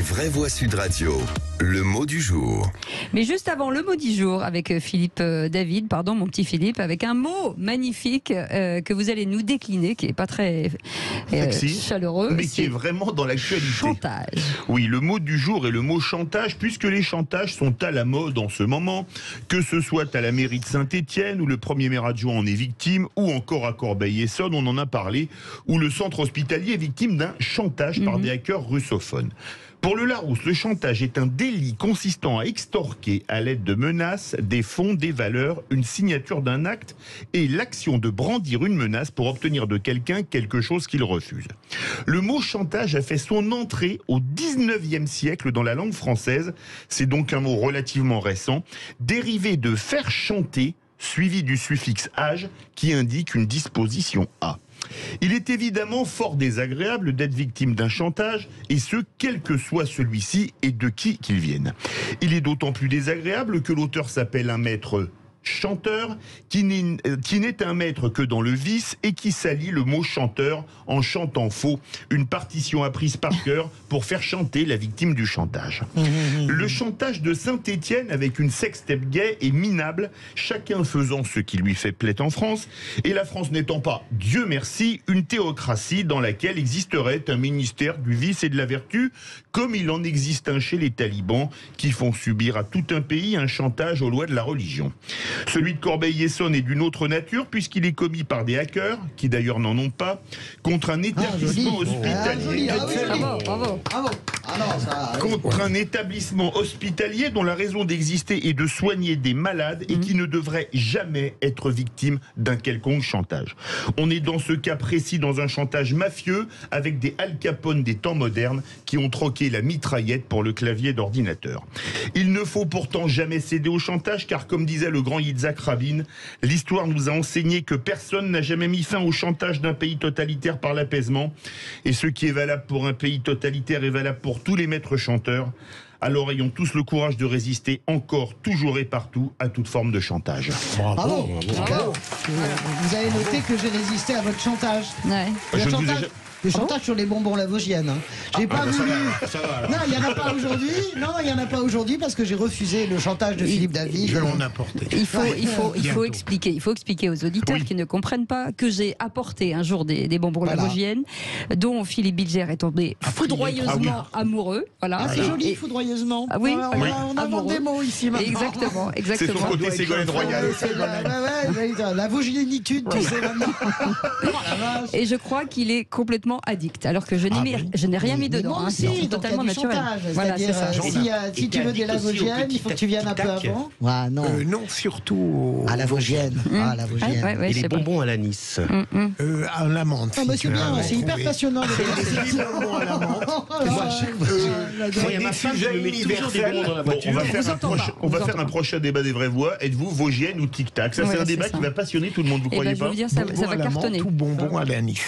vraies voix Sud Radio, le mot du jour. Mais juste avant le mot du jour, avec Philippe David, pardon, mon petit Philippe, avec un mot magnifique que vous allez nous décliner, qui n'est pas très chaleureux. Mais qui est vraiment dans l'actualité. Chantage. Oui, le mot du jour est le mot chantage, puisque les chantages sont à la mode en ce moment, que ce soit à la mairie de Saint-Étienne, où le premier maire adjoint en est victime, ou encore à Corbeil-Essonnes, on en a parlé, où le centre hospitalier est victime d'un chantage par des hackers russophones. Pour le Larousse, le chantage est un délit consistant à extorquer à l'aide de menaces, des fonds, des valeurs, une signature d'un acte et l'action de brandir une menace pour obtenir de quelqu'un quelque chose qu'il refuse. Le mot chantage a fait son entrée au 19e siècle dans la langue française. C'est donc un mot relativement récent, dérivé de faire chanter, suivi du suffixe age qui indique une disposition à. Il est évidemment fort désagréable d'être victime d'un chantage, et ce, quel que soit celui-ci et de qui qu'il vienne. Il est d'autant plus désagréable que l'auteur s'appelle un maître chanteur, qui n'est un maître que dans le vice et qui salit le mot chanteur en chantant faux, une partition apprise par cœur pour faire chanter la victime du chantage. Le chantage de Saint-Étienne avec une sextape gay est minable, chacun faisant ce qui lui fait plaisir en France, et la France n'étant pas, Dieu merci, une théocratie dans laquelle existerait un ministère du vice et de la vertu, comme il en existe un chez les talibans qui font subir à tout un pays un chantage aux lois de la religion. Celui de Corbeil-Essonnes est d'une autre nature puisqu'il est commis par des hackers, qui d'ailleurs n'en ont pas, contre un établissement hospitalier. Contre un établissement hospitalier dont la raison d'exister est de soigner des malades et qui ne devrait jamais être victime d'un quelconque chantage. On est dans ce cas précis dans un chantage mafieux avec des Al Capone des temps modernes qui ont troqué la mitraillette pour le clavier d'ordinateur. Il ne faut pourtant jamais céder au chantage car, comme disait le grand Yitzhak Rabin, l'histoire nous a enseigné que personne n'a jamais mis fin au chantage d'un pays totalitaire par l'apaisement, et ce qui est valable pour un pays totalitaire est valable pour tous les maîtres chanteurs. Alors ayons tous le courage de résister encore, toujours et partout à toute forme de chantage. Bravo. Vous avez noté que j'ai résisté à votre chantage. Ouais. Le chantage sur les bonbons Lavoisienne. J'ai pas voulu. Non, il n'y en a pas aujourd'hui. Non, il n'y en a pas aujourd'hui parce que j'ai refusé le chantage de Philippe David. Je vais en apporter. Il faut expliquer aux auditeurs qui ne comprennent pas que j'ai apporté un jour des bonbons Lavoisienne, dont Philippe Bilger est tombé foudroyeusement amoureux. Voilà. Ah, c'est joli, foudroyeusement. Ah, oui, on invente des mots ici maintenant. Exactement. C'est son côté Ségolène Royal. La vaginitude, tu sais maintenant. Et je crois qu'il est complètement addict, alors que je n'ai rien mis dedans. Moi aussi, c'est totalement naturel. Voilà, c'est ça. Si tu veux des Lavoisiennes, il faut que tu viennes un peu avant. Non, surtout à Lavoisienne. Et les bonbons à l'anis. À la menthe. C'est bien, c'est hyper passionnant. Les bonbons à la menthe. Il y a ma femme qui me met toujours des bonbons dans la voiture. On va faire un prochain débat des vraies voix. Êtes-vous Vosgienne ou Tic Tac? Ça, c'est un débat qui va passionner tout le monde, vous croyez pas? Je veux dire, ça va cartonner. Tout bonbon à l'anis.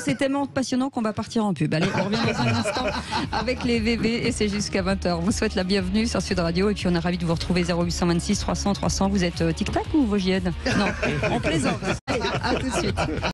C'est tellement passionnant qu'on va partir en pub. Allez, on revient dans un instant avec les VV et c'est jusqu'à 20h. On vous souhaite la bienvenue sur Sud Radio et puis on est ravis de vous retrouver 0826 300 300. Vous êtes Tic Tac ou Vosgienne? Non, on plaisante. Allez, à tout de suite.